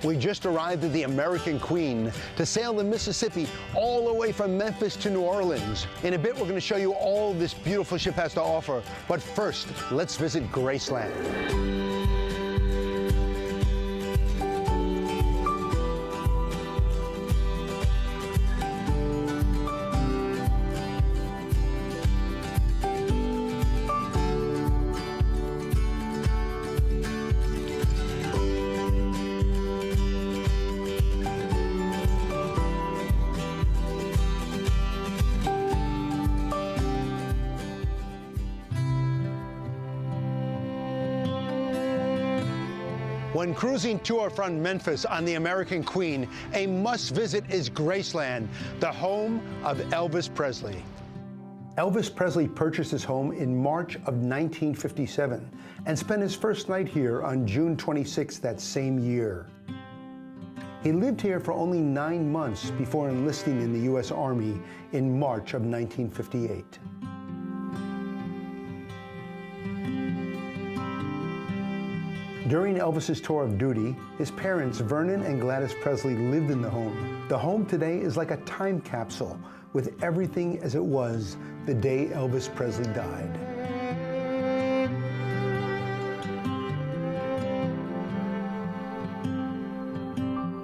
We just arrived at the American Queen to sail the Mississippi all the way from Memphis to New Orleans. In a bit, we're going to show you all this beautiful ship has to offer. But first, let's visit Graceland. When cruising to or from Memphis on the American Queen, a must-visit is Graceland, the home of Elvis Presley. Elvis Presley purchased his home in March of 1957 and spent his first night here on June 26 that same year. He lived here for only 9 months before enlisting in the U.S. Army in March of 1958. During Elvis's tour of duty, his parents, Vernon and Gladys Presley, lived in the home. The home today is like a time capsule, with everything as it was the day Elvis Presley died.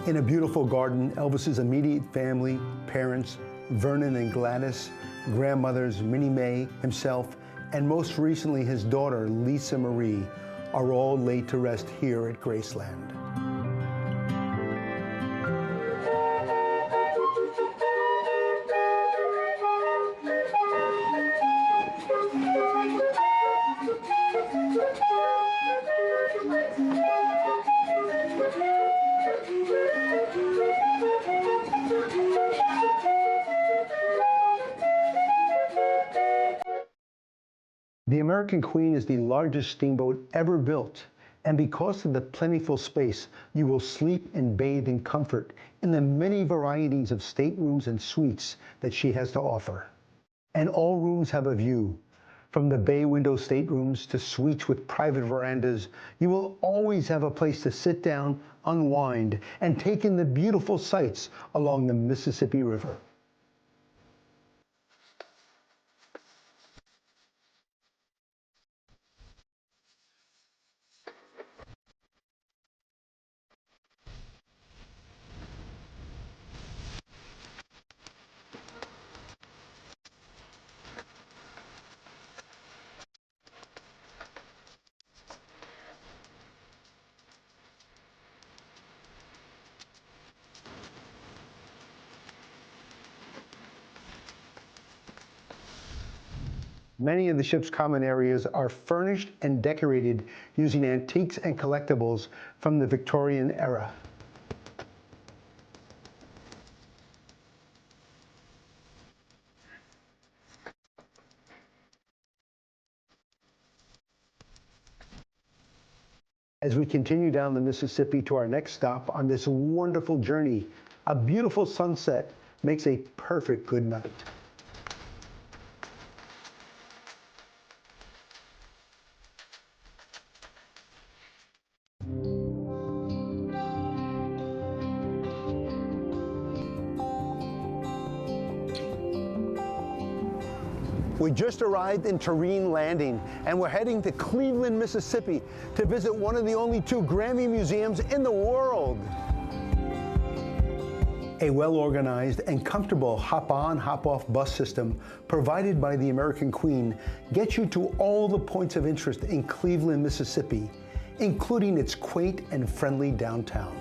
In a beautiful garden, Elvis's immediate family, parents, Vernon and Gladys, grandmothers, Minnie Mae, himself, and most recently his daughter, Lisa Marie, are all laid to rest here at Graceland. The American Queen is the largest steamboat ever built, and because of the plentiful space, you will sleep and bathe in comfort in the many varieties of staterooms and suites that she has to offer. And all rooms have a view. From the bay window staterooms to suites with private verandas, you will always have a place to sit down, unwind, and take in the beautiful sights along the Mississippi River. Many of the ship's common areas are furnished and decorated using antiques and collectibles from the Victorian era. As we continue down the Mississippi to our next stop on this wonderful journey, a beautiful sunset makes a perfect good night. We just arrived in Tureen Landing, and we're heading to Cleveland, Mississippi to visit one of the only 2 Grammy museums in the world. A well-organized and comfortable hop-on, hop-off bus system provided by the American Queen gets you to all the points of interest in Cleveland, Mississippi, including its quaint and friendly downtown.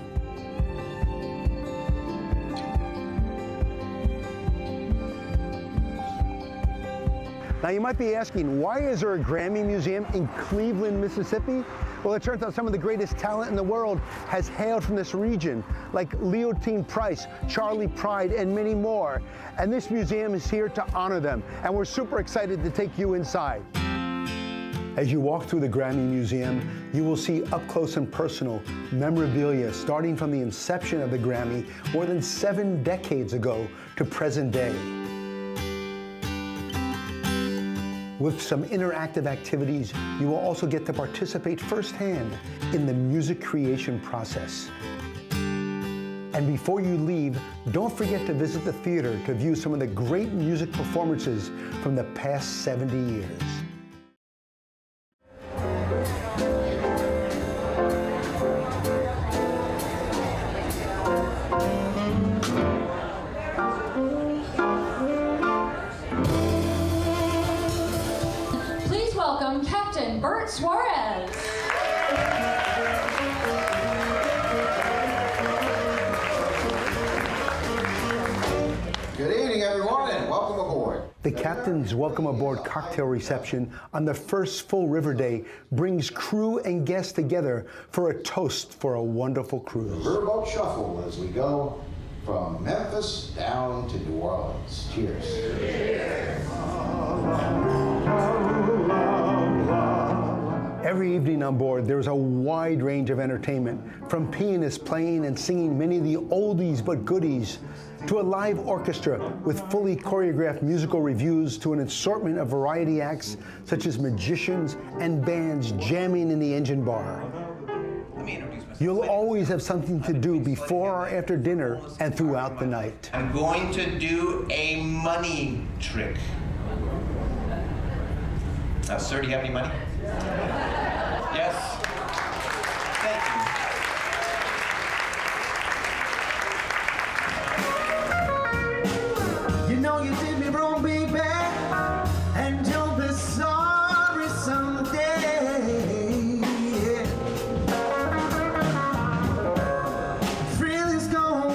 Now you might be asking, why is there a Grammy Museum in Cleveland, Mississippi? Well, it turns out some of the greatest talent in the world has hailed from this region, like Leontine Price, Charlie Pride, and many more. And this museum is here to honor them, and we're super excited to take you inside. As you walk through the Grammy Museum, you will see up close and personal memorabilia starting from the inception of the Grammy more than 7 decades ago to present day. With some interactive activities, you will also get to participate firsthand in the music creation process. And before you leave, don't forget to visit the theater to view some of the great music performances from the past 70 years. Please welcome Captain Bert Suarez. Good evening, everyone, and welcome aboard. The captain's welcome aboard cocktail reception on the first full river day brings crew and guests together for a toast for a wonderful cruise. Riverboat shuffle as we go from Memphis down to New Orleans. Cheers. Every evening on board, there's a wide range of entertainment, from pianists playing and singing many of the oldies but goodies, to a live orchestra with fully choreographed musical reviews, to an assortment of variety acts such as magicians and bands jamming in the engine bar. You'll always have something to do before or after dinner and throughout the night. I'm going to do a money trick. Sir, do you have any money? Yes? Thank you. You know you did me wrong, baby, and you'll be sorry someday. The thrill is gone.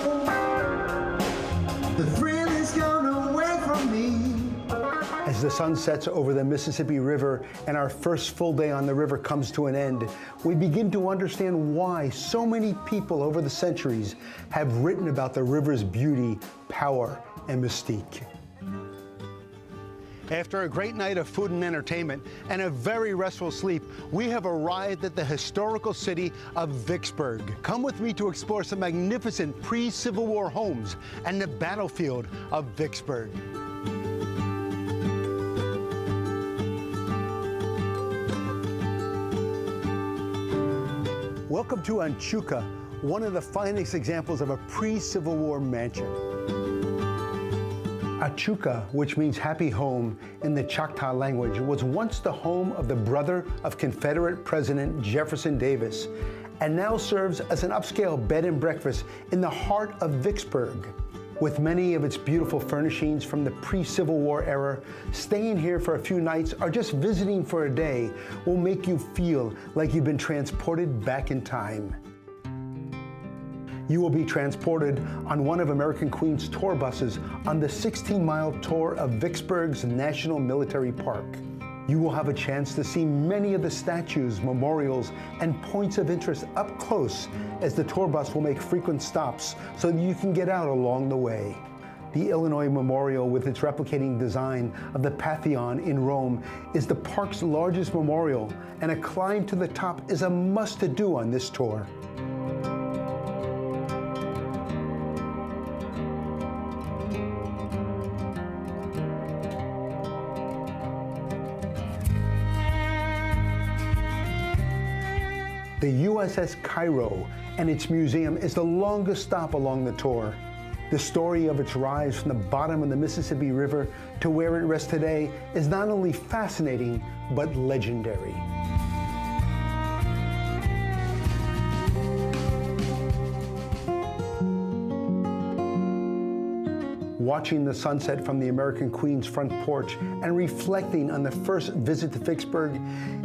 The thrill is gone away from me. As the sun sets over the Mississippi River and our first full day on the river comes to an end, we begin to understand why so many people over the centuries have written about the river's beauty, power, and mystique. After a great night of food and entertainment and a very restful sleep, we have arrived at the historical city of Vicksburg. Come with me to explore some magnificent pre-Civil War homes and the battlefield of Vicksburg. Welcome to Anchuca, one of the finest examples of a pre-Civil War mansion. Anchuca, which means happy home in the Choctaw language, was once the home of the brother of Confederate President Jefferson Davis, and now serves as an upscale bed and breakfast in the heart of Vicksburg. With many of its beautiful furnishings from the pre-Civil War era, staying here for a few nights or just visiting for a day will make you feel like you've been transported back in time. You will be transported on one of American Queen's tour buses on the 16-mile tour of Vicksburg's National Military Park. You will have a chance to see many of the statues, memorials, and points of interest up close as the tour bus will make frequent stops so that you can get out along the way. The Illinois Memorial, with its replicating design of the Pantheon in Rome, is the park's largest memorial, and a climb to the top is a must-do on this tour. The USS Cairo and its museum is the longest stop along the tour. The story of its rise from the bottom of the Mississippi River to where it rests today is not only fascinating, but legendary. Watching the sunset from the American Queen's front porch and reflecting on the first visit to Vicksburg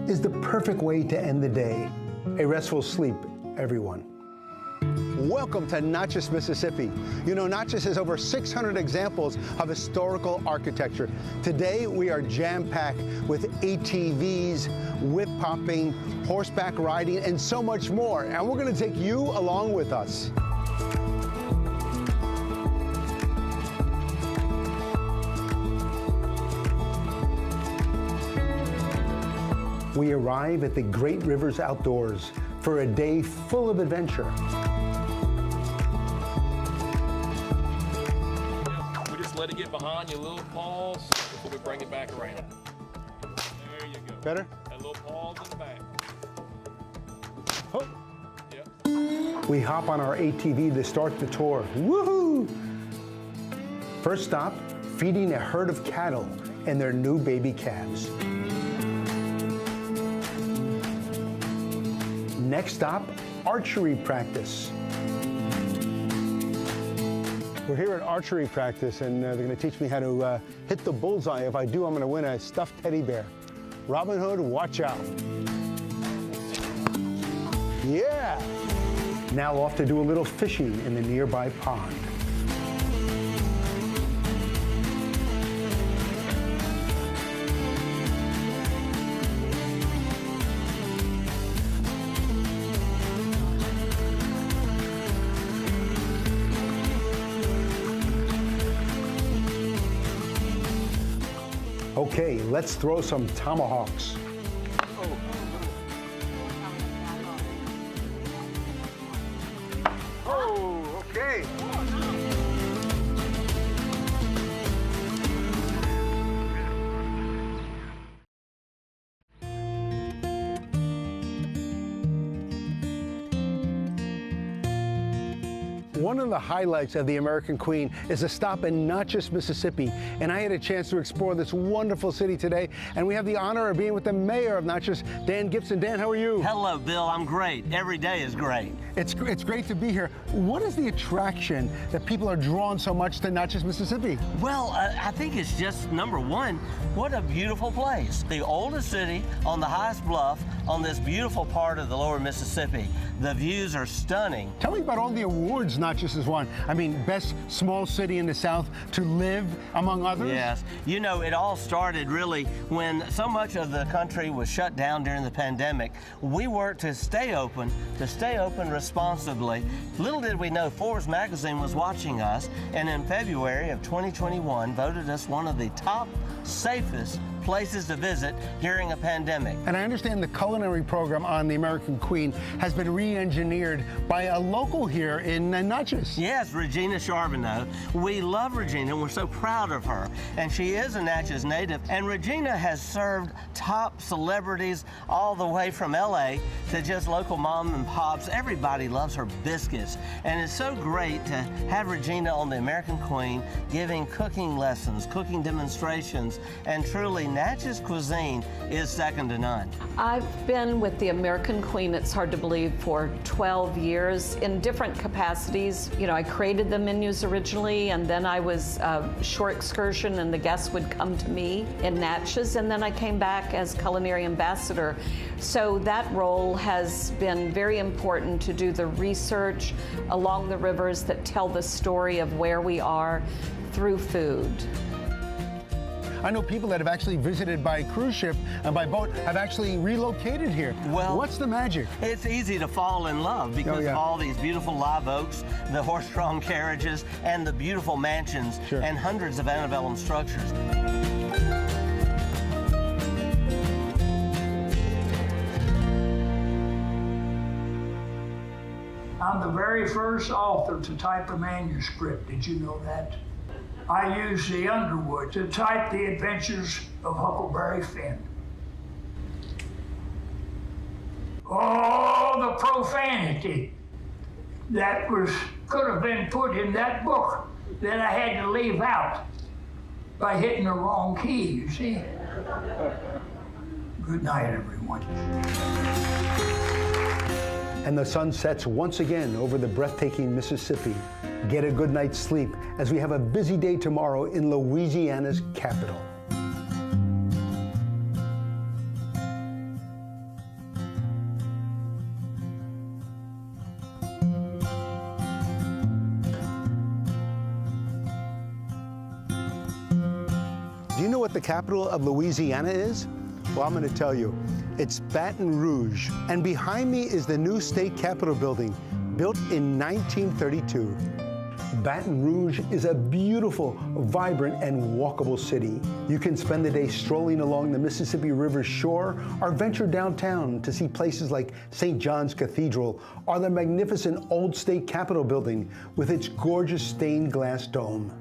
is the perfect way to end the day. A restful sleep, everyone. Welcome to Natchez, Mississippi. You know, Natchez has over 600 examples of historical architecture. Today, we are jam-packed with ATVs, whip popping, horseback riding, and so much more. And we're going to take you along with us. We arrive at the Great Rivers Outdoors for a day full of adventure. We just let it get behind you, a little pause before we bring it back around. There you go. Better? A little pause in the back. Oh. Yep. We hop on our ATV to start the tour. Woohoo! First stop, feeding a herd of cattle and their new baby calves. Next stop, archery practice. We're here at archery practice, and they're going to teach me how to hit the bullseye. If I do, I'm going to win a stuffed teddy bear. Robin Hood, watch out. Yeah! Now off to do a little fishing in the nearby pond. Okay, let's throw some tomahawks. Oh, okay. One of the highlights of the American Queen is a stop in Natchez, Mississippi, and I had a chance to explore this wonderful city today, and we have the honor of being with the mayor of Natchez, Dan Gibson. Dan, how are you? Hello, Bill. I'm great. Every day is great. It's great to be here. What is the attraction that people are drawn so much to Natchez, Mississippi? Well, I think it's just, number one, what a beautiful place. The oldest city on the highest bluff on this beautiful part of the lower Mississippi. The views are stunning. Tell me about all the awards Natchez has won. I mean, best small city in the South to live, among others? Yes. You know, it all started really when so much of the country was shut down during the pandemic. We worked to stay open responsibly. Little did we know Forbes magazine was watching us, and in February of 2021 voted us one of the top safest places to visit during a pandemic. And I understand the culinary program on the American Queen has been re-engineered by a local here in Natchez. Yes, Regina Charbonneau. We love Regina, and we're so proud of her. And she is a Natchez native, and Regina has served top celebrities all the way from LA to just local mom and pops. Everybody loves her biscuits, and it's so great to have Regina on the American Queen giving cooking lessons, cooking demonstrations, and truly Natchez cuisine is second to none. I've been with the American Queen, it's hard to believe, for 12 years in different capacities. You know, I created the menus originally, and then I was a short excursion and the guests would come to me in Natchez, and then I came back as culinary ambassador. So that role has been very important to do the research along the rivers that tell the story of where we are through food. I know people that have actually visited by cruise ship and by boat have actually relocated here. Well, what's the magic? It's easy to fall in love because of all these beautiful live oaks, the horse-drawn carriages, and the beautiful mansions and hundreds of antebellum structures. I'm the very first author to type a manuscript. Did you know that? I used the Underwood to type The Adventures of Huckleberry Finn. Oh, the profanity that could have been put in that book that I had to leave out by hitting the wrong key, you see. Good night, everyone. And the sun sets once again over the breathtaking Mississippi. Get a good night's sleep as we have a busy day tomorrow in Louisiana's capital. Do you know what the capital of Louisiana is? Well, I'm going to tell you. It's Baton Rouge, and behind me is the new state capitol building, built in 1932. Baton Rouge is a beautiful, vibrant, and walkable city. You can spend the day strolling along the Mississippi River's shore or venture downtown to see places like St. John's Cathedral or the magnificent old state capitol building with its gorgeous stained glass dome.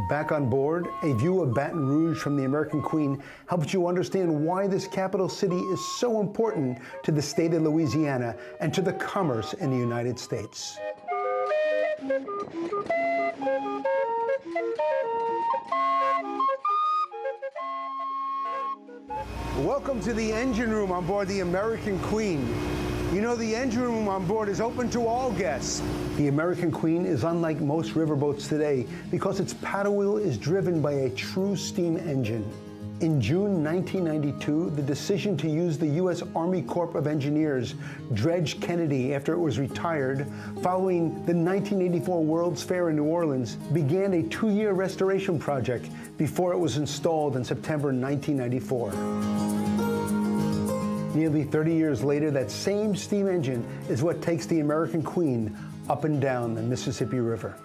Back on board, a view of Baton Rouge from the American Queen helps you understand why this capital city is so important to the state of Louisiana and to the commerce in the United States. Welcome to the engine room on board the American Queen. You know, the engine room on board is open to all guests. The American Queen is unlike most riverboats today because its paddle wheel is driven by a true steam engine. In June 1992, the decision to use the U.S. Army Corps of Engineers dredged Kennedy after it was retired following the 1984 World's Fair in New Orleans began a 2-year restoration project before it was installed in September 1994. Nearly 30 years later, that same steam engine is what takes the American Queen up and down the Mississippi River.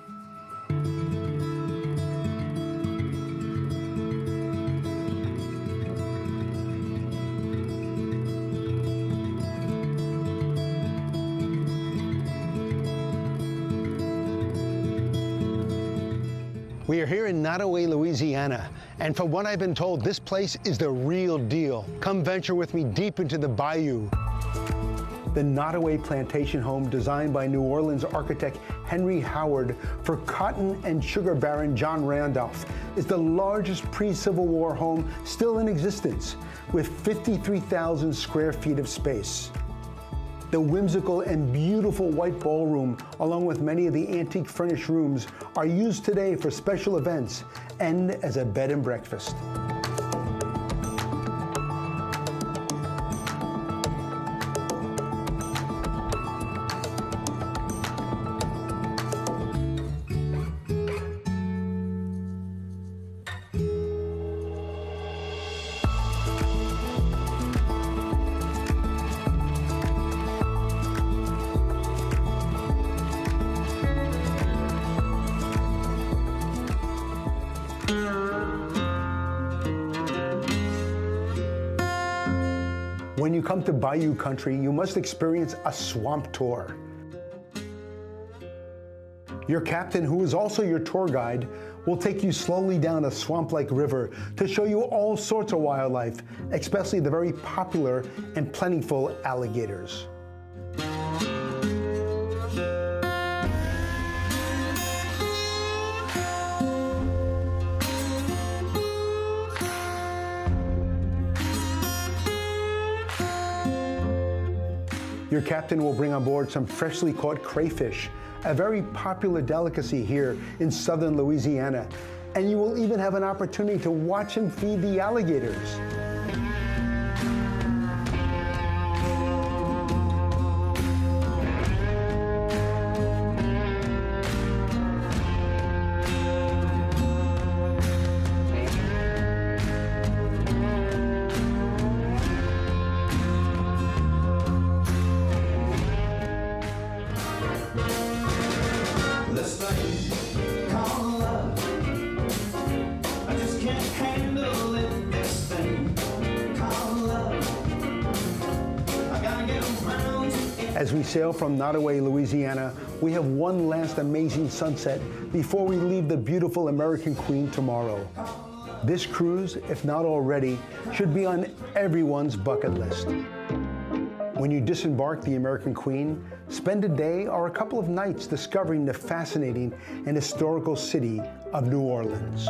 We are here in Natchez, Louisiana, and from what I've been told, this place is the real deal. Come venture with me deep into the bayou. The Natchez plantation home, designed by New Orleans architect Henry Howard for cotton and sugar baron John Randolph, is the largest pre-Civil War home still in existence, with 53,000 square feet of space. The whimsical and beautiful white ballroom, along with many of the antique furnished rooms, are used today for special events and as a bed and breakfast. When you come to Bayou Country, you must experience a swamp tour. Your captain, who is also your tour guide, will take you slowly down a swamp-like river to show you all sorts of wildlife, especially the very popular and plentiful alligators. Your captain will bring on board some freshly caught crayfish, a very popular delicacy here in southern Louisiana, and you will even have an opportunity to watch him feed the alligators. As we sail from Natchez, Louisiana, we have one last amazing sunset before we leave the beautiful American Queen tomorrow. This cruise, if not already, should be on everyone's bucket list. When you disembark the American Queen, spend a day or a couple of nights discovering the fascinating and historical city of New Orleans.